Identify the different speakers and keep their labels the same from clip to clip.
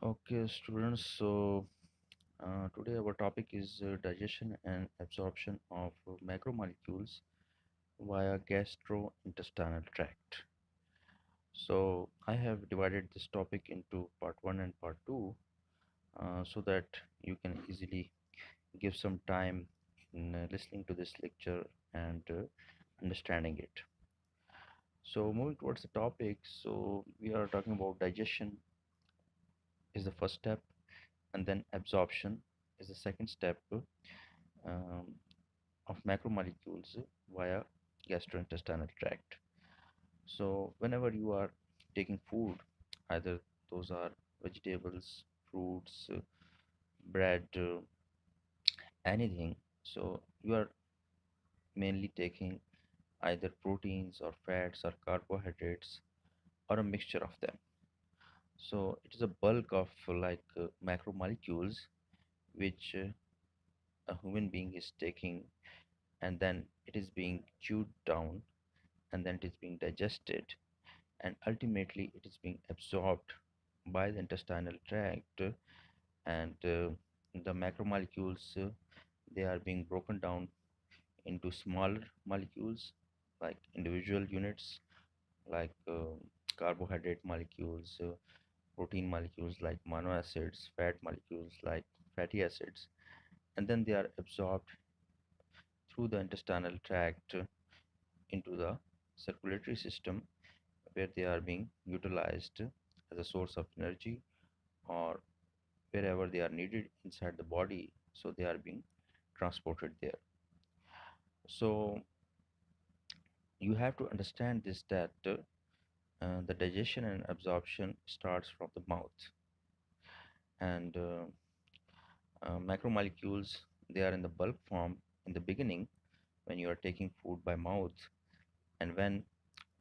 Speaker 1: Okay, students. So today our topic is digestion and absorption of macromolecules via gastrointestinal tract. So I have divided this topic into part one and part two, so that you can easily give some time in listening to this lecture and understanding it. So moving towards the topic, so we are talking about digestion is the first step, and then absorption is the second step. Um, of macromolecules via gastrointestinal tract. So whenever you are taking food, either those are vegetables, fruits, bread, anything, so you are mainly taking either proteins or fats or carbohydrates or a mixture of them. So it is a bulk of macromolecules which a human being is taking, and then it is being chewed down, and then it is being digested, and ultimately it is being absorbed by the intestinal tract, and the macromolecules, they are being broken down into smaller molecules like individual units, like carbohydrate molecules, protein molecules like amino acids, fat molecules like fatty acids, and then they are absorbed through the intestinal tract into the circulatory system, where they are being utilized as a source of energy, or wherever they are needed inside the body, so they are being transported there. So you have to understand this, that the digestion and absorption starts from the mouth, and macromolecules, they are in the bulk form in the beginning when you are taking food by mouth, and when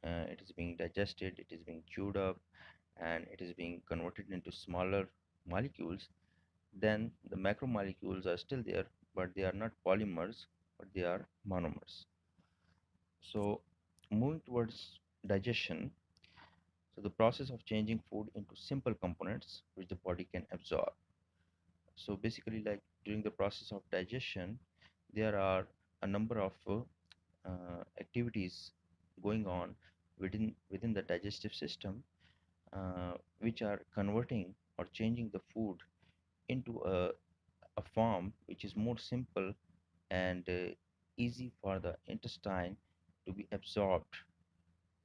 Speaker 1: it is being digested, it is being chewed up, and it is being converted into smaller molecules. Then the macromolecules are still there, but they are not polymers, but they are monomers. So moving towards digestion, so the process of changing food into simple components which the body can absorb. So basically, like during the process of digestion, there are a number of activities going on within the digestive system, which are converting or changing the food into a form which is more simple and easy for the intestine to be absorbed,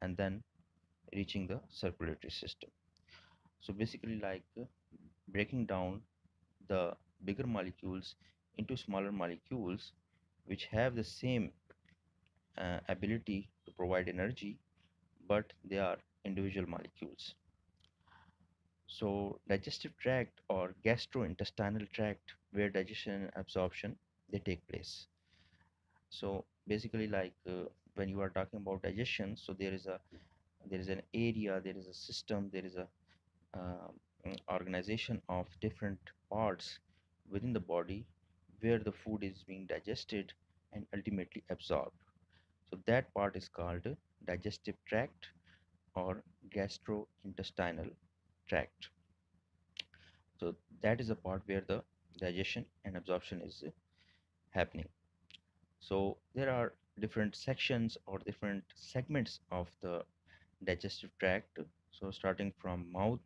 Speaker 1: and then reaching the circulatory system. So basically, breaking down the bigger molecules into smaller molecules which have the same ability to provide energy, but they are individual molecules. So digestive tract or gastrointestinal tract, where digestion and absorption, they take place. So basically, when you are talking about digestion, so there is an area, there is a system, there is a organization of different parts within the body where the food is being digested and ultimately absorbed. So that part is called digestive tract or gastrointestinal tract. So that is the part where the digestion and absorption is happening. So there are different sections or different segments of the digestive tract. So starting from mouth,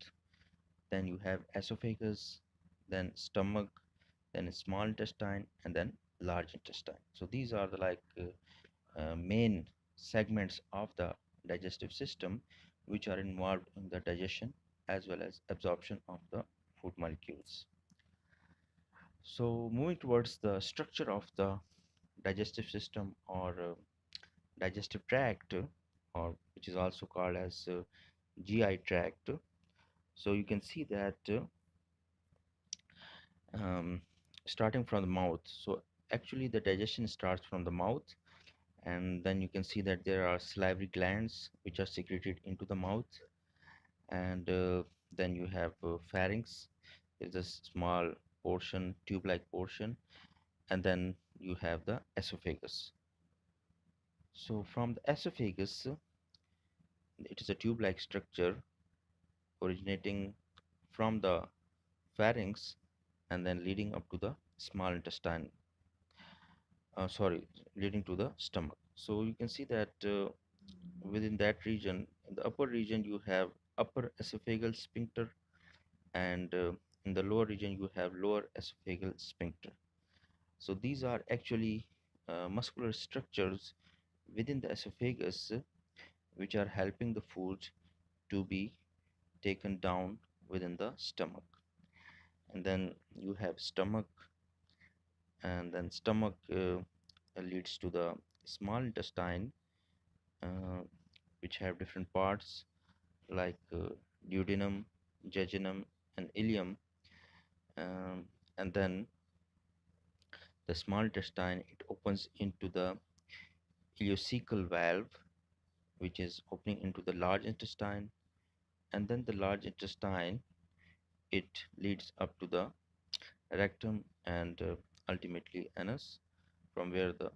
Speaker 1: then you have esophagus, then stomach, then small intestine, and then large intestine. So these are the main segments of the digestive system which are involved in the digestion as well as absorption of the food molecules. So moving towards the structure of the digestive system, or digestive tract, or which is also called as GI tract. So you can see that um, starting from the mouth. So actually the digestion starts from the mouth, and then you can see that there are salivary glands which are secreted into the mouth, and then you have pharynx. There's a small portion, tube-like portion, and then you have the esophagus. So from the esophagus, it is a tube-like structure originating from the pharynx, and then leading up to the small intestine, sorry, leading to the stomach. So you can see that within that region, in the upper region, you have upper esophageal sphincter, and in the lower region, you have lower esophageal sphincter. So these are actually muscular structures within the esophagus which are helping the food to be taken down within the stomach. And then you have stomach, and then stomach leads to the small intestine, uh, which have different parts like duodenum, jejunum, and ileum. Um, and then the small intestine, it opens into the ileocecal valve, which is opening into the large intestine, and then the large intestine, it leads up to the rectum and ultimately anus, from where the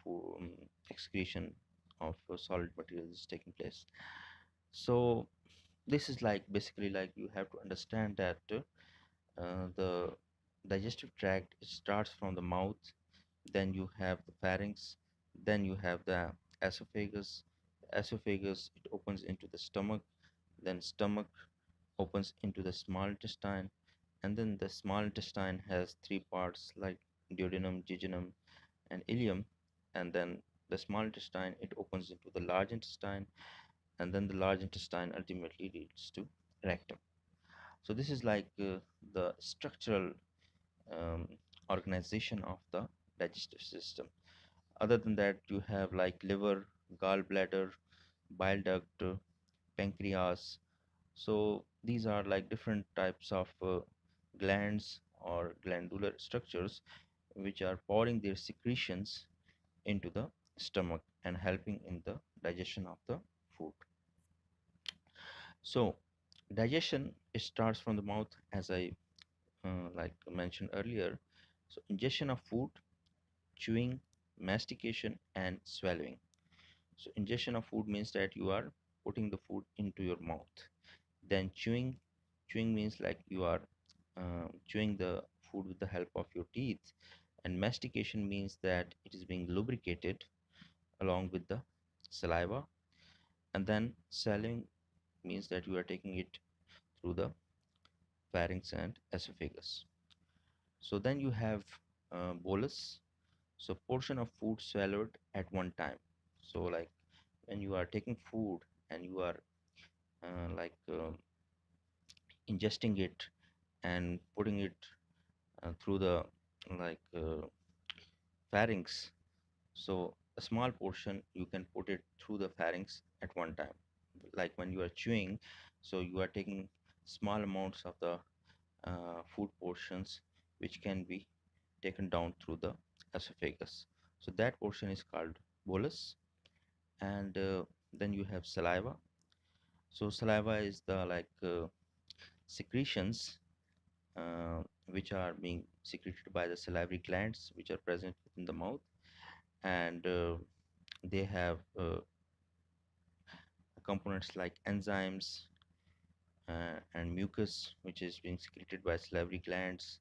Speaker 1: um, excretion of solid material is taking place. So this is like basically like you have to understand that the digestive tract starts from the mouth, then you have the pharynx, then you have the esophagus. Esophagus, it opens into the stomach, then stomach opens into the small intestine, and then the small intestine has three parts like duodenum, jejunum, and ileum, and then the small intestine, it opens into the large intestine, and then the large intestine ultimately leads to rectum. So this is like the structural um, organization of the digestive system. Other than that, you have like liver, gallbladder, bile duct, pancreas. So these are like different types of glands or glandular structures which are pouring their secretions into the stomach and helping in the digestion of the food. So digestion, it starts from the mouth, as I like mentioned earlier. So ingestion of food, chewing, mastication, and swallowing. So ingestion of food means that you are putting the food into your mouth. Then chewing means like you are chewing the food with the help of your teeth. And mastication means that it is being lubricated along with the saliva. And then swallowing means that you are taking it through the pharynx and esophagus. So then you have bolus, so portion of food swallowed at one time. So like when you are taking food and you are ingesting it and putting it through the like pharynx, so a small portion you can put it through the pharynx at one time. Like when you are chewing, so you are taking small amounts of the food portions which can be taken down through the esophagus. So that portion is called bolus. And then you have saliva. So saliva is the secretions which are being secreted by the salivary glands which are present within the mouth, and they have components like enzymes and mucus which is being secreted by salivary glands,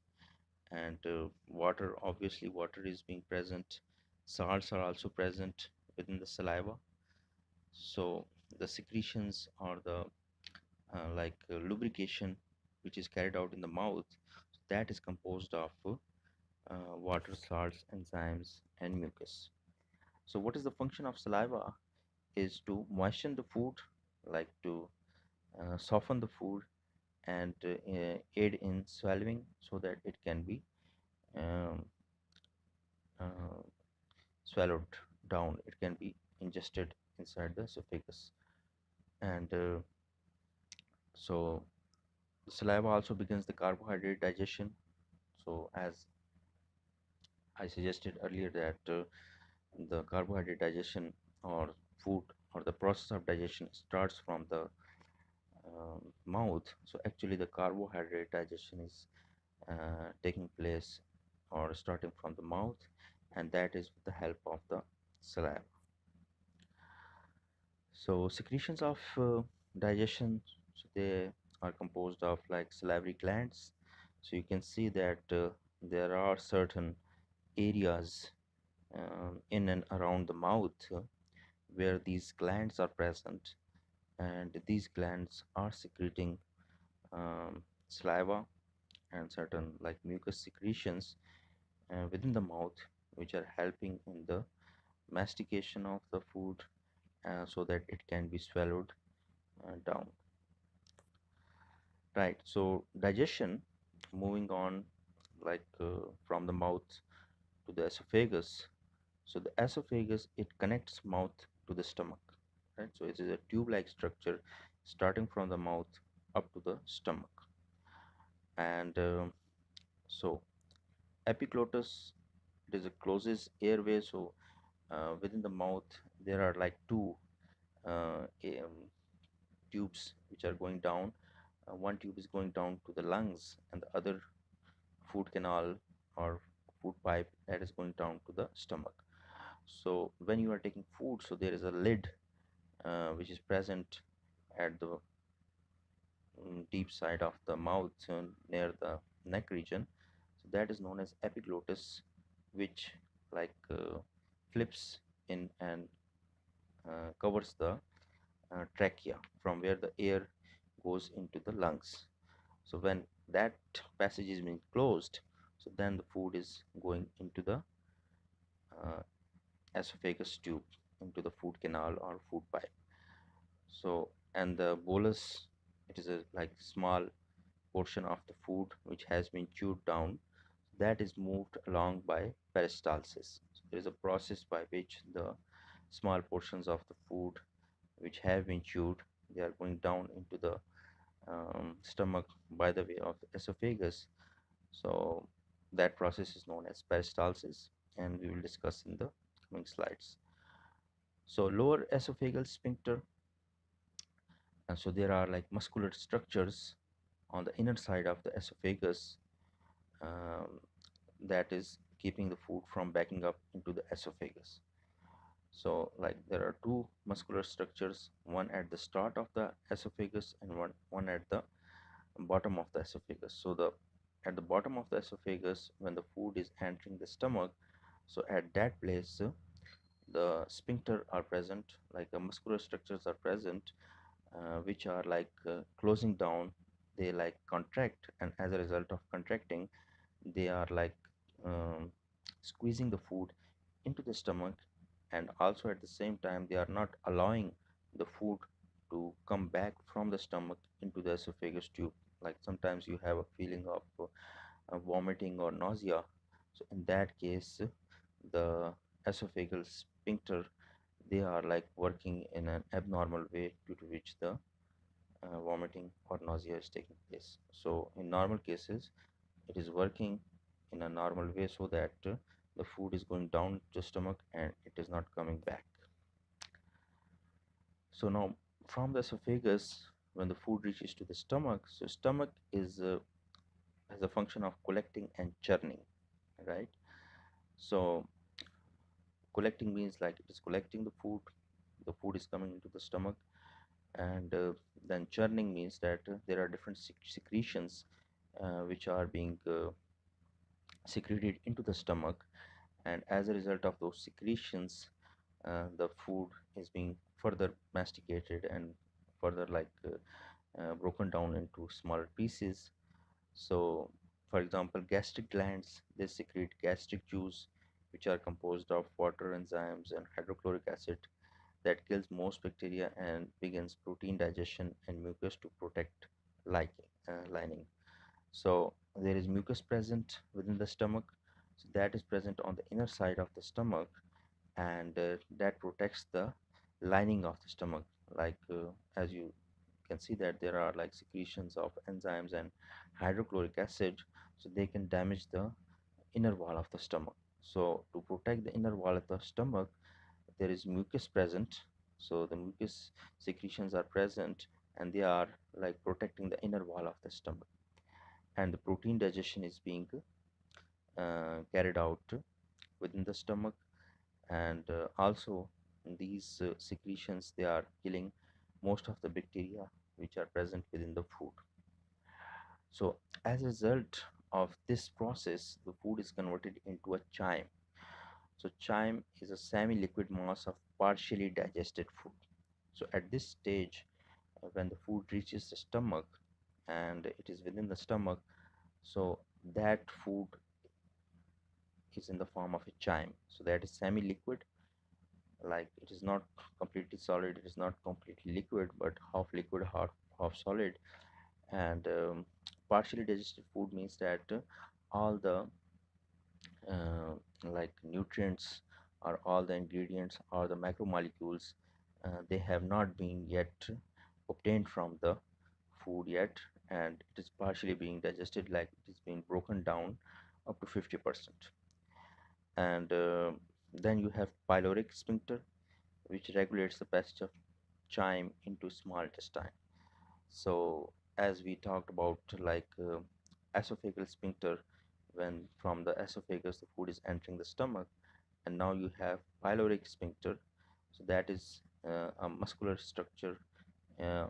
Speaker 1: and water, obviously water is being present. Salts are also present within the saliva. So the secretions or the lubrication which is carried out in the mouth, that is composed of water, salts, enzymes, and mucus. So what is the function of saliva is to moisten the food, like to soften the food, and aid in swallowing so that it can be um, uh, swallowed down, it can be ingested inside the esophagus. And so the saliva also begins the carbohydrate digestion. So as I suggested earlier that the carbohydrate digestion or food or the process of digestion starts from the mouth. So actually the carbohydrate digestion is taking place or starting from the mouth, and that is with the help of the saliva. So secretions of digestion, so they are composed of like salivary glands. So you can see that there are certain areas in and around the mouth where these glands are present, and these glands are secreting saliva and certain like mucus secretions within the mouth, which are helping in the mastication of the food so that it can be swallowed down. Right. So digestion, moving on, like from the mouth to the esophagus. So the esophagus, it connects mouth to the stomach. Right. So it is a tube-like structure starting from the mouth up to the stomach. And so epiglottis, it is a closest airway. So within the mouth, there are like two tubes which are going down. One tube is going down to the lungs, and the other food canal or food pipe that is going down to the stomach. So when you are taking food, so there is a lid which is present at the deep side of the mouth near the neck region. So that is known as epiglottis, which like flips in and covers the trachea from where the air goes into the lungs. So when that passage is being closed, so then the food is going into the uh, esophagus tube, into the food canal or food pipe. So and the bolus, it is a like small portion of the food which has been chewed down, that is moved along by peristalsis. So there is a process by which the small portions of the food which have been chewed, they are going down into the stomach by the way of the esophagus. So that process is known as peristalsis, and we will discuss in the coming slides. So lower esophageal sphincter, and so there are like muscular structures on the inner side of the esophagus um, that is keeping the food from backing up into the esophagus. So like there are two muscular structures, one at the start of the esophagus and one at the bottom of the esophagus. So the at the bottom of the esophagus, when the food is entering the stomach, so at that place the sphincter are present, like muscular structures are present, which are like closing down. They like contract, and as a result of contracting, they are like um, squeezing the food into the stomach, and also at the same time they are not allowing the food to come back from the stomach into the esophagus tube. Like sometimes you have a feeling of vomiting or nausea, so in that case the esophageal sphincter, they are like working in an abnormal way due to which the vomiting or nausea is taking place. So in normal cases it is working in a normal way so that the food is going down to stomach and it is not coming back. So now from the esophagus, when the food reaches to the stomach, so stomach is has a function of collecting and churning, right? So collecting means like it is collecting the food is coming into the stomach, and then churning means that there are different secretions which are being secreted into the stomach, and as a result of those secretions the food is being further masticated and further like broken down into smaller pieces. So for example, gastric glands, they secrete gastric juice, which are composed of water, enzymes and hydrochloric acid that kills most bacteria and begins protein digestion and mucus to protect lining. So there is mucus present within the stomach, so that is present on the inner side of the stomach, and that protects the lining of the stomach. Like as you can see that there are like secretions of enzymes and hydrochloric acid, so they can damage the inner wall of the stomach. So to protect the inner wall of the stomach, there is mucus present. So the mucus secretions are present, and they are like protecting the inner wall of the stomach, and the protein digestion is being carried out within the stomach, and also these secretions, they are killing most of the bacteria which are present within the food. So as a result of this process, the food is converted into a chyme. So chyme is a semi-liquid mass of partially digested food. So at this stage, when the food reaches the stomach and it is within the stomach, so that food is in the form of a chyme. So that is semi-liquid, like it is not completely solid, it is not completely liquid, but half liquid, half solid. And partially digested food means that all the like nutrients or all the ingredients or the macromolecules, they have not been yet obtained from the food yet, and it is partially being digested, like it is being broken down up to 50%. And then you have pyloric sphincter, which regulates the passage of chyme into small intestine. So as we talked about, like esophageal sphincter, when from the esophagus the food is entering the stomach, and now you have pyloric sphincter. So that is a muscular structure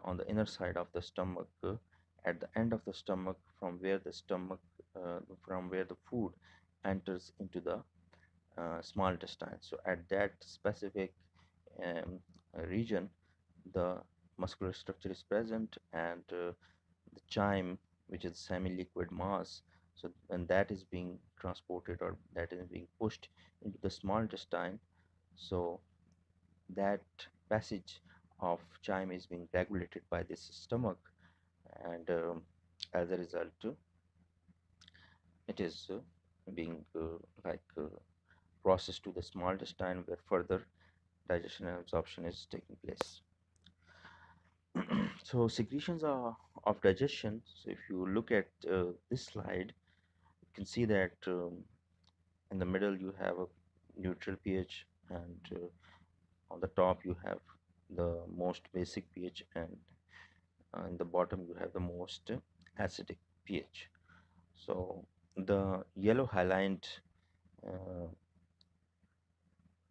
Speaker 1: on the inner side of the stomach, at the end of the stomach, from where the food enters into the small intestine. So at that specific um, region, the muscular structure is present, and the chyme, which is semi-liquid mass, so when that is being transported or that is being pushed into the small intestine, so that passage of chyme is being regulated by this stomach, and as a result, it is being processed to the small intestine, where further digestion and absorption is taking place. So secretions are of digestion. So if you look at this slide, you can see that in the middle you have a neutral pH, and on the top you have the most basic pH, and in the bottom you have the most acidic pH. So the yellow highlighted uh,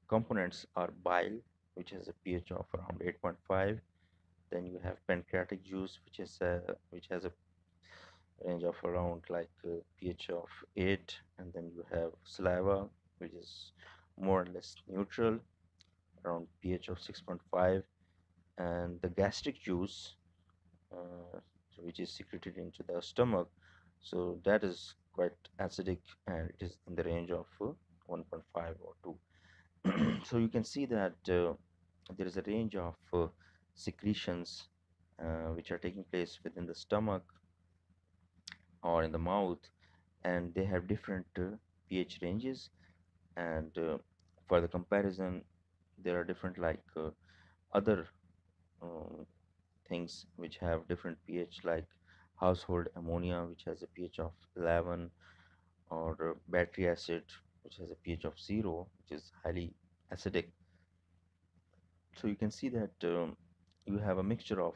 Speaker 1: components are bile, which has a pH of around 8.5. Then you have pancreatic juice, which has a range of around pH of 8. And then you have saliva, which is more or less neutral, around pH of 6.5. And the gastric juice, which is secreted into the stomach, so that is quite acidic, and it is in the range of 1.5 or 2. So you can see that there is a range of secretions which are taking place within the stomach or in the mouth, and they have different pH ranges. And for the comparison, there are different other um, things which have different pH, like household ammonia, which has a pH of 11, or battery acid, which has a pH of 0, which is highly acidic. So you can see that you have a mixture of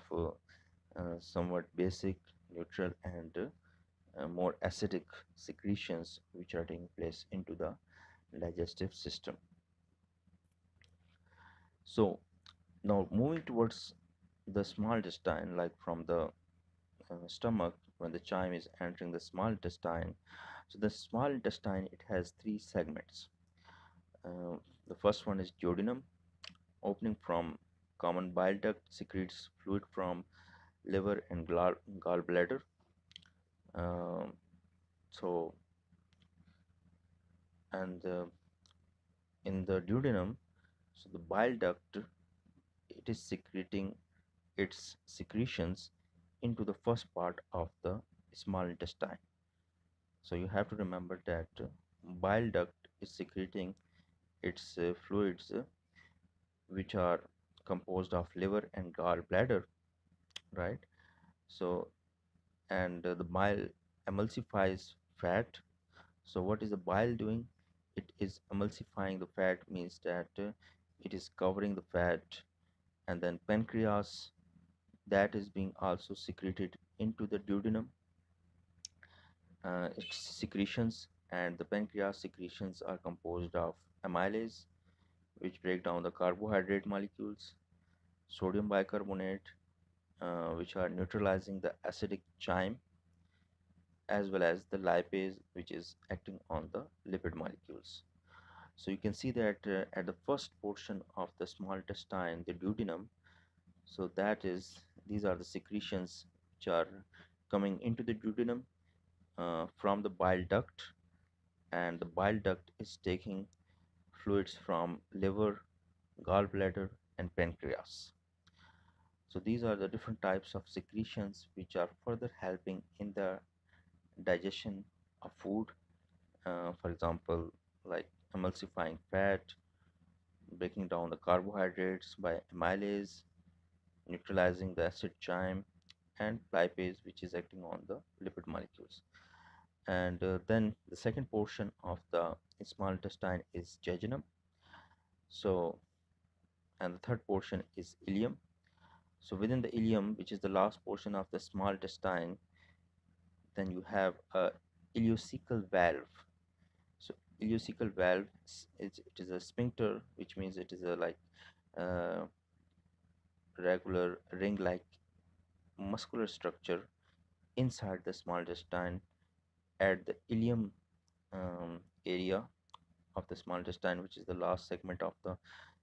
Speaker 1: somewhat basic, neutral, and more acidic secretions which are taking place into the digestive system. So now moving towards the small intestine, like from the stomach, when the chyme is entering the small intestine. So the small intestine, it has three segments. Uh, the first one is duodenum, opening from common bile duct, secretes fluid from liver and gallbladder. Um, so, and in the duodenum, so the bile duct, it is secreting its secretions into the first part of the small intestine. So you have to remember that bile duct is secreting its fluids, which are composed of liver and gallbladder, right? So, and the bile emulsifies fat. So what is the bile doing? It is emulsifying the fat, means that it is covering the fat. And then pancreas, that is being also secreted into the duodenum, its secretions. And the pancreas secretions are composed of amylase, which break down the carbohydrate molecules, sodium bicarbonate, which are neutralizing the acidic chyme, as well as the lipase, which is acting on the lipid molecules. So you can see that at the first portion of the small intestine, the duodenum, so that is, these are the secretions which are coming into the duodenum from the bile duct, and the bile duct is taking fluids from liver, gallbladder, and pancreas. So these are the different types of secretions which are further helping in the digestion of food. For example, like emulsifying fat, breaking down the carbohydrates by amylase, neutralizing the acid chyme, and lipase, which is acting on the lipid molecules. And then the second portion of the small intestine is jejunum. So, and the third portion is ileum. So within the ileum, which is the last portion of the small intestine, then you have a ileocecal valve. So ileocecal valve it is a sphincter, which means it is a like uh, regular ring-like muscular structure inside the small intestine at the ileum area of the small intestine, which is the last segment of the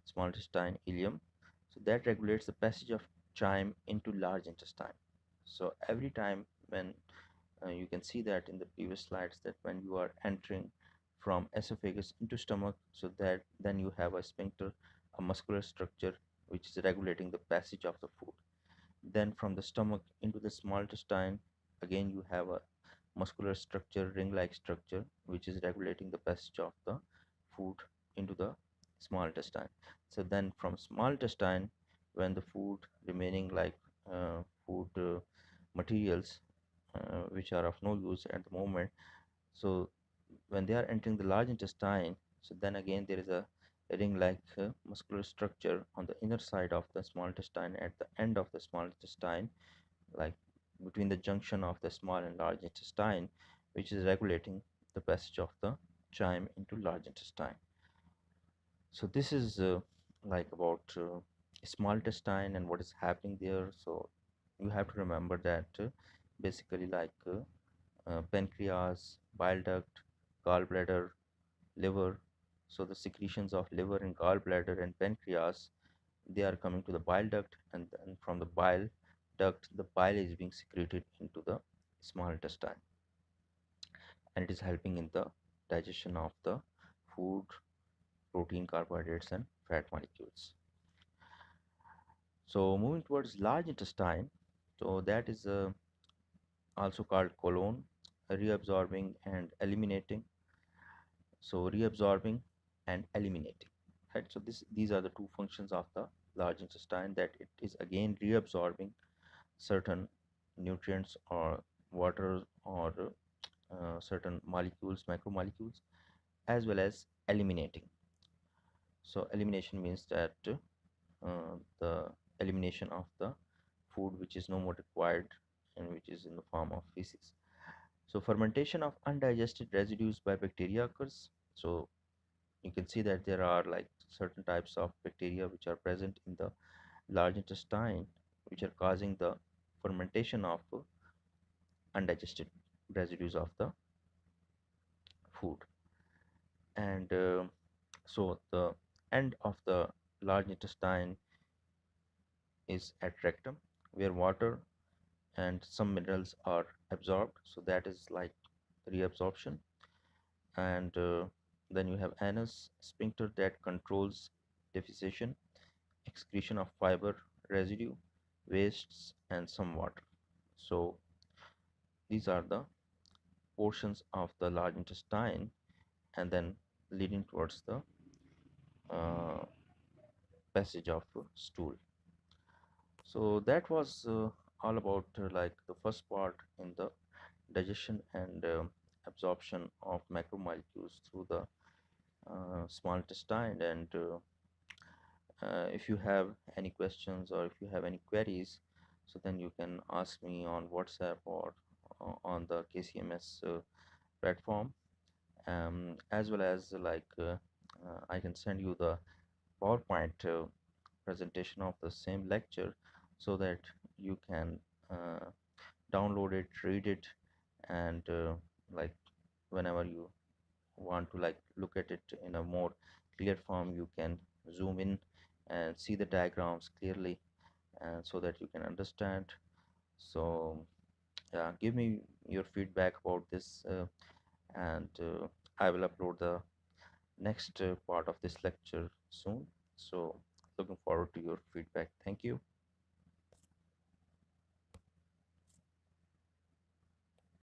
Speaker 1: small intestine, ileum. So that regulates the passage of chyme into large intestine. So every time when you can see that in the previous slides, that when you are entering from esophagus into stomach, so that then you have a sphincter, a muscular structure which is regulating the passage of the food. Then from the stomach into the small intestine, again you have a muscular structure, ring-like structure, which is regulating the passage of the food into the small intestine. So then from small intestine, when the food remaining like food materials which are of no use at the moment, so when they are entering the large intestine, so then again there is a ring-like muscular structure on the inner side of the small intestine at the end of the small intestine, like between the junction of the small and large intestine, which is regulating the passage of the chyme into large intestine. So this is like about small intestine and what is happening there. So you have to remember that basically like pancreas, bile duct, gallbladder, liver. So the secretions of liver and gallbladder and pancreas, they are coming to the bile duct, and then from the bile duct, the bile is being secreted into the small intestine, and it is helping in the digestion of the food, protein, carbohydrates, and fat molecules. So moving towards large intestine, so that is also called colon, reabsorbing and eliminating. So reabsorbing and eliminating, right? So these are the two functions of the large intestine, that it is again reabsorbing certain nutrients or water or certain molecules, macromolecules, as well as eliminating. So elimination means that the elimination of the food which is no more required and which is in the form of feces. So fermentation of undigested residues by bacteria occurs. So you can see that there are like certain types of bacteria which are present in the large intestine, which are causing the fermentation of undigested residues of the food. And so the end of the large intestine is at rectum, where water and some minerals are absorbed. So that is like reabsorption. And then you have anus sphincter that controls defecation, excretion of fiber, residue, wastes, and some water. So these are the portions of the large intestine, and then leading towards the uh, passage of stool. So that was all about like the first part in the digestion and absorption of macromolecules through the small intestine. And if you have any questions or if you have any queries, so then you can ask me on WhatsApp or on the KCMS platform, as well as I can send you the PowerPoint presentation of the same lecture, so that you can uh, download it, read it, and like whenever you want to like look at it in a more clear form, you can zoom in and see the diagrams clearly, and so that you can understand. So yeah, give me your feedback about this, and I will upload the next part of this lecture soon. So looking forward to your feedback. Thank you.